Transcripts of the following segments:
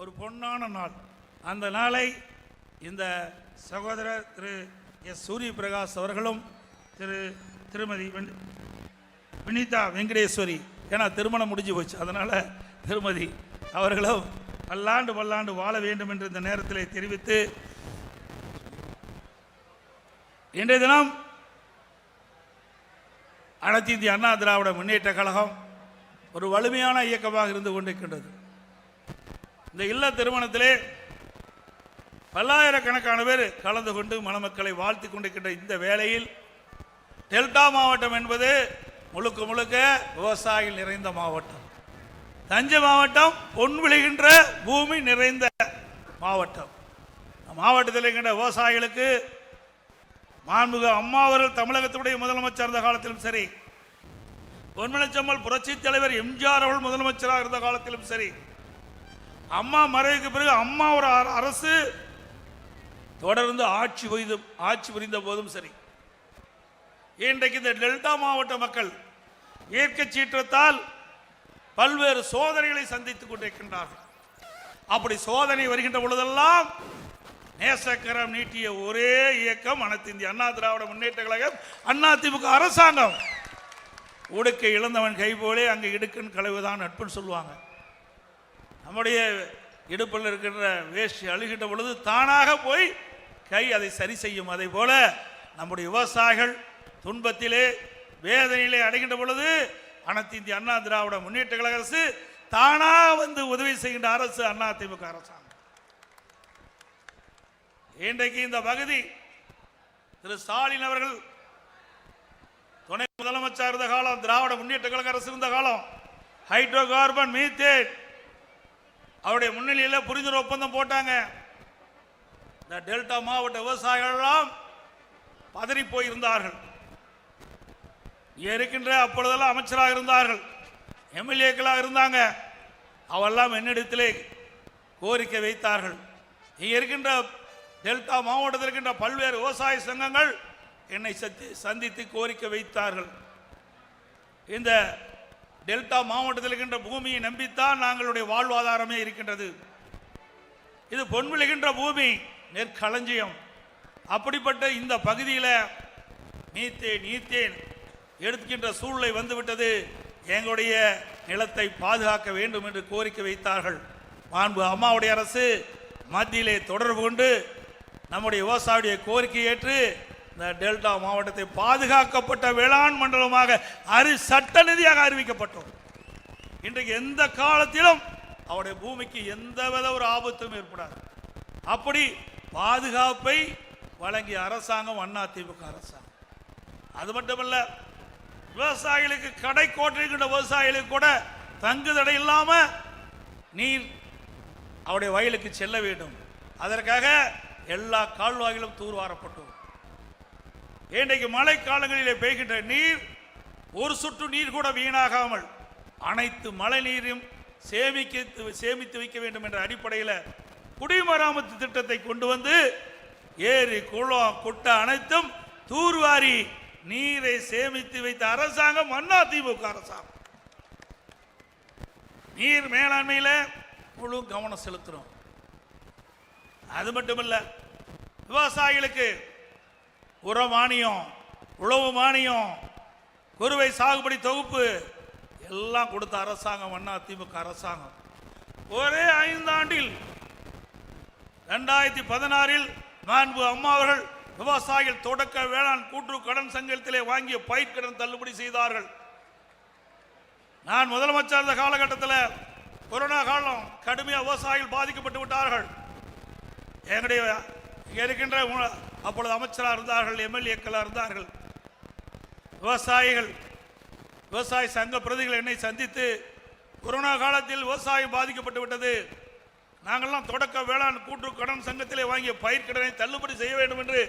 ஒரு பொன்னான நாள். அந்த நாளை இந்த சகோதரர் திரு எஸ் சூரிய பிரகாஷ் அவர்களும் திருமதி வினிதா வெங்கடேஸ்வரி, ஏன்னா திருமணம் முடிஞ்சு போச்சு, அதனால் திருமதி அவர்களும் பல்லாண்டு பல்லாண்டு வாழ வேண்டும் என்று இந்த நேரத்தில் தெரிவித்து, இன்றைய தினம் அனைத்து இந்திய அண்ணா திராவிட முன்னேற்ற கழகம் ஒரு வலிமையான இயக்கமாக இருந்து கொண்டிருக்கின்றது. இந்த இல்ல திருமணத்திலே பல்லாயிரக்கணக்கான பேர் கலந்து கொண்டு மணமக்களை வாழ்த்தி கொண்டிருக்கின்ற இந்த வேளையில் டெல்டா மாவட்டம் என்பது முழுக்க முழுக்க விவசாயிகள் நிறைந்த மாவட்டம். தஞ்சை மாவட்டம் பொன் விளைகின்ற பூமி நிறைந்த மாவட்டம். மாவட்டத்தில் இருக்கின்ற விவசாயிகளுக்கு மாண்புமிகு அம்மா அவர்கள் தமிழகத்துடைய முதலமைச்சர் இருந்த காலத்திலும் சரி, பொன்மனச்செம்மல் புரட்சி தலைவர் எம்ஜிஆர் அவர்கள் முதலமைச்சராக இருந்த காலத்திலும் சரி, அம்மா மறைவுக்கு பிறகு அம்மா ஒரு அரசு தொடர்ந்து ஆட்சி புரிந்த போதும் சரி, இன்றைக்கு இந்த டெல்டா மாவட்ட மக்கள் இயற்கை சீற்றத்தால் பல்வேறு சோதனைகளை சந்தித்துக் கொண்டிருக்கின்றார்கள். அப்படி சோதனை வருகின்ற பொழுதெல்லாம் நேசக்கரம் நீட்டிய ஒரே இயக்கம் அனைத்து இந்திய அண்ணா திராவிட முன்னேற்ற கழகம், அதிமுக அரசாங்கம். உடுக்கை இழந்தவன் கை போலே அங்கே இடுக்கன் களைவுதான் நட்புன்னு சொல்லுவாங்க. நம்முடைய இடுப்பில் இருக்கின்ற வேஷ்டி அழுகின்ற பொழுது தானாக போய் கை அதை சரி செய்யும். அதை போல நம்முடைய விவசாயிகள் துன்பத்திலே வேதனையிலே அடைகின்ற பொழுது அனைத்து இந்திய அண்ணா திராவிட முன்னேற்ற கழக அரசு தானாக வந்து உதவி செய்கின்ற அரசு அதிமுக அரசாங்கம். இன்றைக்கு இந்த பகுதி திரு ஸ்டாலின் அவர்கள் துணை முதலமைச்சர் இருந்த காலம், திராவிட முன்னேற்ற கழக அரசு இருந்த காலம், ஹைட்ரோ கார்பன் மீத்தேன் அவருடைய முன்னிலையில் புரிந்துணர்வு ஒப்பந்தம் போட்டாங்க. இந்த டெல்டா மாவட்ட விவசாயிகள் எல்லாம் பதறி போயிருந்தார்கள். இருக்கின்ற அப்பொழுதெல்லாம் அமைச்சராக இருந்தார்கள், எம்எல்ஏக்களாக இருந்தாங்க. அவெல்லாம் என்னிடத்திலே கோரிக்கை வைத்தார்கள். இங்கே இருக்கின்ற டெல்டா மாவட்டத்தில் இருக்கின்ற பல்வேறு விவசாய சங்கங்கள் என்னை சந்தித்து கோரிக்கை வைத்தார்கள். இந்த டெல்டா மாவட்டத்தில் இருக்கின்ற பூமியை நம்பித்தான் நாங்களுடைய வாழ்வாதாரமே இருக்கின்றது. இது பொன் விளைகின்ற பூமி, நெற்களஞ்சியம். அப்படிப்பட்ட இந்த பகுதியில் நீத்தேன் எடுக்கின்ற சூழ்நிலை வந்துவிட்டது. எங்களுடைய நிலத்தை பாதுகாக்க வேண்டும் என்று கோரிக்கை வைத்தார்கள். மாண்பு அம்மாவுடைய அரசு மத்தியிலே தொடர்பு கொண்டு நம்முடைய விவசாயிய கோரிக்கை ஏற்று இந்த டெல்டா மாவட்டத்தை பாதுகாக்கப்பட்ட வேளாண் மண்டலமாக சட்ட நிதியாக அறிவிக்கப்பட்டோம். இன்றைக்கு எந்த காலத்திலும் அவருடைய பூமிக்கு எந்தவித ஒரு ஆபத்தும் ஏற்படாது. அப்படி பாதுகாப்பை வழங்கிய அரசாங்கம் அதிமுக அரசாங்கம். அது மட்டுமல்ல, விவசாயிகளுக்கு கடை கோட்டிருக்கின்ற விவசாயிகளுக்கு கூட தங்கு தடை இல்லாம நீர் அவருடைய வயலுக்கு செல்ல வேண்டும். அதற்காக எல்லா கால்வாய்களும் தூர்வாரப்பட்டோம். இன்றைக்கு மழை காலங்களிலே பெய்கின்ற நீர் ஒரு சொட்டு நீர் கூட வீணாகாமல் அனைத்து மழை நீரையும் சேமித்து வைக்க வேண்டும் என்ற அடிப்படையில் குடிமராமத்து திட்டத்தை கொண்டு வந்து ஏரி குளம் குட்டை அனைத்தும் தூர்வாரி நீரை சேமித்து வைத்த அரசாங்கம் அதிமுக அரசாங்கம். நீர் மேலாண்மையில் முழு கவனம் செலுத்துறோம். அது மட்டுமல்ல, விவசாயிகளுக்கு உர மானியம், உழவு மானியம், குறுவை சாகுபடி தொகுப்பு எல்லாம் கொடுத்த அரசாங்கம் அதிமுக அரசாங்கம். ஒரே 5 ஆண்டில் 2016 மாண்பு அம்மா அவர்கள் விவசாயிகள் தொடக்க வேளாண் கூட்டுறவு கடன் சங்கத்திலே வாங்கிய பயிர்க்கடன் தள்ளுபடி செய்தார்கள். நான் முதலமைச்சர் இருந்த காலகட்டத்தில் கொரோனா காலம் கடுமையாக விவசாயிகள் பாதிக்கப்பட்டு விட்டார்கள். எங்களுடைய இருக்கின்ற அப்பொழுது அமைச்சராக இருந்தார்கள், எம்எல்ஏக்களாக இருந்தார்கள். விவசாய சங்க பிரதிகள் என்னை சந்தித்து கொரோனா காலத்தில் விவசாயம் பாதிக்கப்பட்டு விட்டது, நாங்கள்லாம் தொடக்க வேளாண் கூட்டுறவு கடன் சங்கத்திலே வாங்கிய பயிர்க்கடனை தள்ளுபடி செய்ய வேண்டும் என்று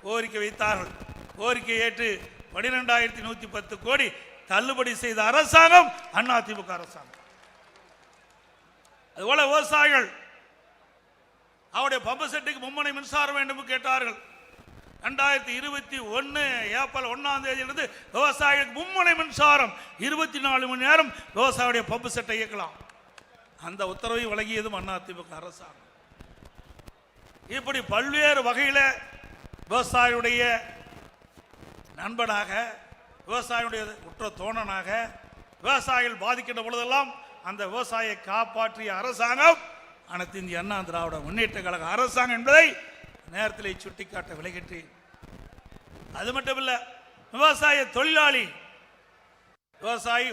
கோரிக்கை வைத்தார்கள். கோரிக்கை ஏற்று 12,110 கோடி தள்ளுபடி செய்த அரசாங்கம் அதிமுக அரசாங்கம். அதுபோல விவசாயிகள் அவருடைய பம்பு செட்டுக்கு மும்முனை மின்சாரம் வேண்டும் கேட்டார்கள். 2021 ஏப்ரல் 1ஆம் தேதியிலிருந்து விவசாயிகளுக்கு மும்முனை மின்சாரம் 24 மணி நேரம் விவசாயியுடைய பம்பு செட்டை இயக்கலாம். அந்த உத்தரவை வழங்கியதும் அதிமுக அரசாங்கம். இப்படி பல்வேறு வகையில விவசாயியுடைய நண்பனாக, விவசாயியுடைய உற்ற தோழனாக, விவசாயிகள் பாதிக்கின்ற பொழுதெல்லாம் அந்த விவசாயியை காப்பாற்றிய அரசாங்கம் அனைத்து இந்திய அண்ணா திராவிட முன்னேற்ற கழக அரசாங்கம் என்பதை நேரத்தில் சுட்டிக்காட்ட விளைகின்றேன். அது மட்டுமல்ல, விவசாய தொழிலாளி, விவசாயி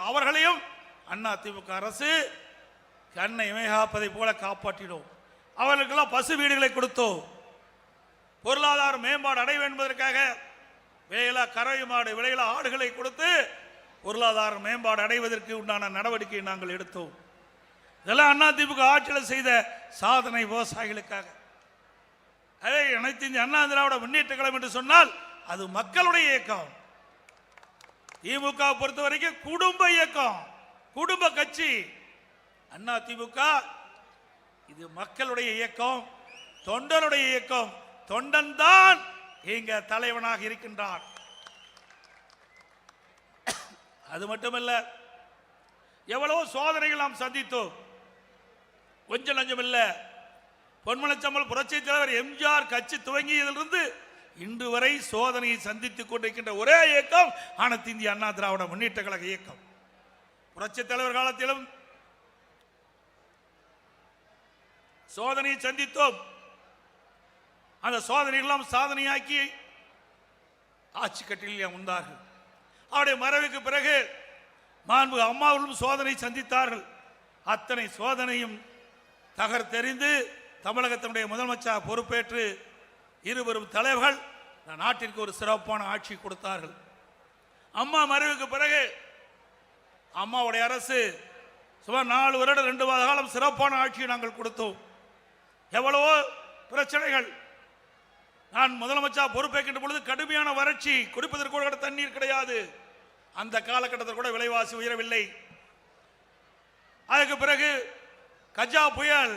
அவர்களையும் அதிமுக அரசு கண்ணை இமைகாப்பதை போல காப்பாற்றினோம். அவர்களுக்கெல்லாம் பசு வீடுகளை கொடுத்தோம். பொருளாதார மேம்பாடு அடைய வேண்டும் என்பதற்காக விலையில்லா கறவை மாடு, விலையில்லா ஆடுகளை கொடுத்து பொருளாதார மேம்பாடு அடைவதற்கு உண்டான நடவடிக்கை நாங்கள் எடுத்தோம். இதெல்லாம் அதிமுக ஆட்சியில் செய்த சாதனை விவசாயிகளுக்காக. அதே அனைத்து இந்திய அண்ணா திராவிட முன்னேற்ற கழகம் என்று சொன்னால் அது மக்களுடைய இயக்கம். திமுக பொறுத்த வரைக்கும் குடும்ப இயக்கம், குடும்ப கட்சி. அதிமுக இது மக்களுடைய இயக்கம், தொண்டனுடைய இயக்கம். தொண்டன் தான் இங்க தலைவனாக இருக்கின்றான். அது மட்டுமல்ல, எவ்வளவு சோதனைகள் நாம் சந்தித்தோம். கொஞ்சம் லஞ்சம் இல்ல. பொன்மனச்சம்பல் புரட்சி தலைவர் எம்ஜிஆர் கட்சி துவங்கியதிலிருந்து இன்று வரை சோதனையை சந்தித்துக் கொண்டிருக்கின்ற ஒரே இயக்கம் அனைத்து இந்திய அண்ணா திராவிட முன்னேற்ற கழக இயக்கம். புரட்சி தலைவர் காலத்திலும் சோதனையை சந்தித்தோம். அந்த சோதனைகளெல்லாம் சாதனையாக்கி ஆட்சி கட்டில் அமர்ந்தார்கள். அவருடைய மறைவுக்கு பிறகு மாண்பு அம்மாவும் சோதனை சந்தித்தார்கள். அத்தனை சோதனையும் தகர்த்தெறிந்து தமிழகத்தினுடைய முதலமைச்சர் பொறுப்பேற்று இருவரும் தலைவர்கள் நாட்டிற்கு ஒரு சிறப்பான ஆட்சி கொடுத்தார்கள். அம்மா மறைவுக்கு பிறகு அம்மாவுடைய அரசு சுமார் 4 வருடம் 2 மாத காலம் சிறப்பான ஆட்சியை நாங்கள் கொடுத்தோம். எவ்வளவோ பிரச்சனைகள். நான் முதலமைச்சர் பொறுப்பேற்கின்ற பொழுது கடுமையான வறட்சி, குடிப்பதற்கு கூட தண்ணீர் கிடையாது. அந்த காலகட்டத்தில் கூட விலைவாசி உயரவில்லை. அதுக்கு பிறகு கஜா புயல்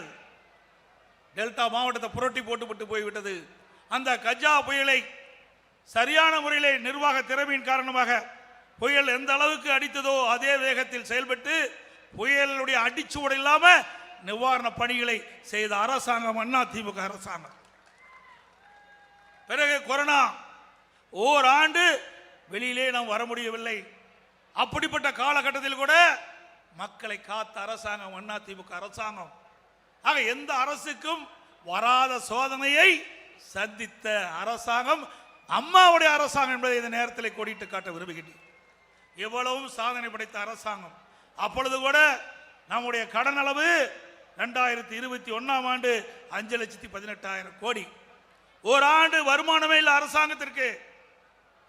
டெல்டா மாவட்டத்தை புரட்டி போட்டு போய்விட்டது. அந்த கஜா புயலை சரியான முறையிலே நிர்வாக திறமையின் காரணமாக புயல் எந்த அளவுக்கு அடித்ததோ அதே வேகத்தில் செயல்பட்டு புயலுடைய அடிச்சுவடு இல்லாம நிவாரண பணிகளை செய்த அரசாங்கம் அதிமுக அரசாங்கம். பிறகு கொரோனா, ஓராண்டு வெளியிலே நாம் வர முடியவில்லை. அப்படிப்பட்ட காலகட்டத்தில் கூட மக்களை காத்த அரசாங்கம் அதிமுக அரசாங்கம். ஆக எந்த அரசுக்கும் வராத சோதனையை சந்தித்த அரசாங்கம் அம்மாவுடைய அரசாங்கம் என்பதை இந்த நேரத்தில் கோடிட்டு காட்ட விரும்புகின்றேன். எவ்வளவும் சாதனை படைத்த அரசாங்கம். அப்பொழுது கூட நம்முடைய கடன் அளவு 2021ஆம் ஆண்டு 5,18,000 கோடி. ஓராண்டு வருமானமே இல்லை அரசாங்கத்திற்கு.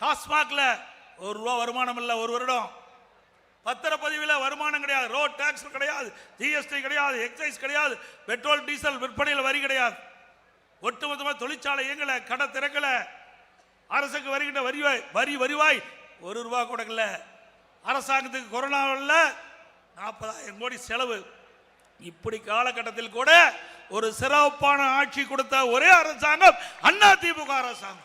டாஸ்மாக்ல ₹1 வருமானம் இல்லை. ஒரு வருடம் பத்திரப்பதிவில் வருமானம் கிடையாது, ரோட் டாக்ஸ் கிடையாது, ஜிஎஸ்டி கிடையாது, எக்ஸைஸ் கிடையாது, பெட்ரோல் டீசல் விற்பனையில் வரி கிடையாது. ஒட்டுமொத்தமாக தொழிற்சாலை இயங்கல, கடை திறக்கல, அரசுக்கு வருகின்ற வருவாய் ₹1 கூட இல்லை. அரசாங்கத்துக்கு கொரோனாவில் 40,000 கோடி செலவு. இப்படி காலகட்டத்தில் கூட ஒரு சிறப்பான ஆட்சி கொடுத்த ஒரே அரசாங்கம் அதிமுக அரசாங்கம்.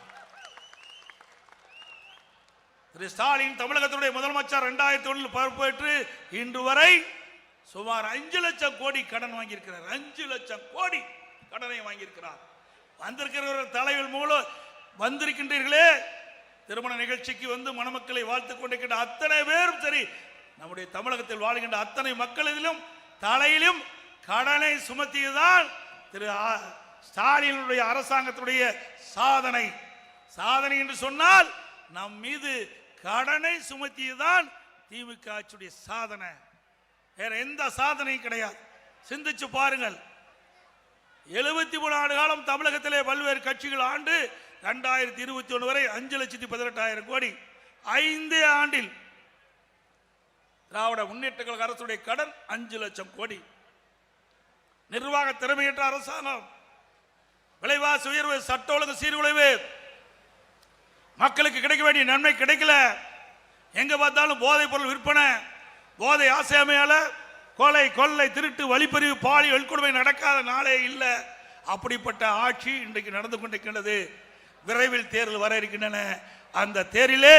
திரு ஸ்டாலின் தமிழகத்துடைய முதலமைச்சர் 2001 பொறுப்பேற்று இன்று வரை சுமார் 5 லட்சம் கோடி கடன் வாங்கியிருக்கிறார். 5 லட்சம் கோடி கடனை வாங்கியிருக்கிறார். வந்திருக்கிற தலைவர் மூலம் வந்திருக்கின்றீர்களே, திருமண நிகழ்ச்சிக்கு வந்து மணமக்களை வாழ்த்துக் கொண்டிருக்கின்ற அத்தனை பேரும் சரி, நம்முடைய தமிழகத்தில் வாழ்கின்ற அத்தனை மக்களிலும் தலையிலும் கடனை சுமத்தியதுதான் திரு ஸ்டாலினுடைய அரசாங்கத்துடைய சாதனை. சாதனை என்று சொன்னால் நம் மீது கடனை சுமத்தியதுதான் திமுக ஆட்சியுடைய சாதனை. வேற எந்த சாதனையும் கிடையாது. சிந்திச்சு பாருங்கள். 73 ஆண்டு காலம் தமிழகத்திலே பல்வேறு கட்சிகள் ஆண்டு 2021 வரை 5,18,000 கோடி. 5 ஆண்டில் திராவிட முன்னேற்ற கழக அரசுடைய கடன் 5 லட்சம் கோடி. நிர்வாக திறமையற்ற அரசாங்கம், விலைவாசி உயர்வு, சட்ட ஒழுங்கு சீர்குலைவு, மக்களுக்கு கிடைக்க வேண்டிய நன்மை கிடைக்கல. எங்க பார்த்தாலும் போதைப் பொருள் விற்பனை, போதை ஆசையாமையால கொலை, கொள்ளை, திருட்டு, வழிப்பறிவு, பாலியல் வன்கொடுமை நடக்காத நாளே இல்லை. அப்படிப்பட்ட ஆட்சி இன்றைக்கு நடந்து கொண்டிருக்கின்றது. விரைவில் தேர்தல் வர இருக்கின்றன. அந்த தேரிலே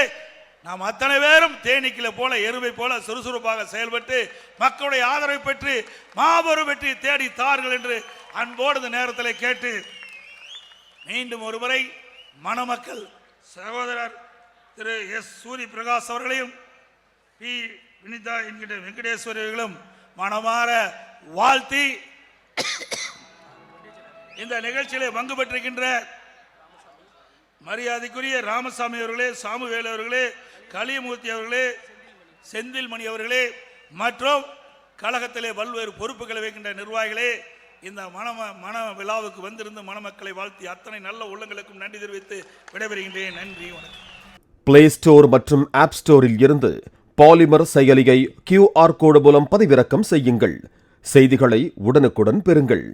நாம் அத்தனை பேரும் தேனீக்களை போல எருமை போல சுறுசுறுப்பாக செயல்பட்டு மக்களுடைய ஆதரவை பெற்று மாபெரும் வெற்றி தேடி தார்கள் என்று அன்போடு இந்த நேரத்தில் கேட்டு மீண்டும் ஒருமுறை மணமக்கள் சகோதரர் திரு எஸ் சூரிய பிரகாஷ் அவர்களையும் பி வினிதா என்கிற வெங்கடேஸ்வரி அவர்களும் மனமாற வாழ்த்தி இந்த நிகழ்ச்சியிலே பங்கு பெற்றிருக்கின்ற மரியாதைக்குரிய ராமசாமி அவர்களே, சாமுவேல் அவர்களே, கலியமூர்த்தி அவர்களே, செந்தில்மணி அவர்களே மற்றும் கழகத்திலே பல்வேறு பொறுப்புகளை வைக்கின்ற நிர்வாகிகளே, இந்த மன விழாவுக்கு வந்திருந்து மணமக்களை வாழ்த்தி அத்தனை நல்ல உள்ளங்களுக்கும் நன்றி தெரிவித்து விடைபெறுகின்றேன். நன்றி, வணக்கம். பிளே ஸ்டோர் மற்றும் ஆப் ஸ்டோரில் இருந்து பாலிமர் செயலியை QR கோடு மூலம் பதிவிறக்கம் செய்யுங்கள். செய்திகளை உடனுக்குடன் பெறுங்கள்.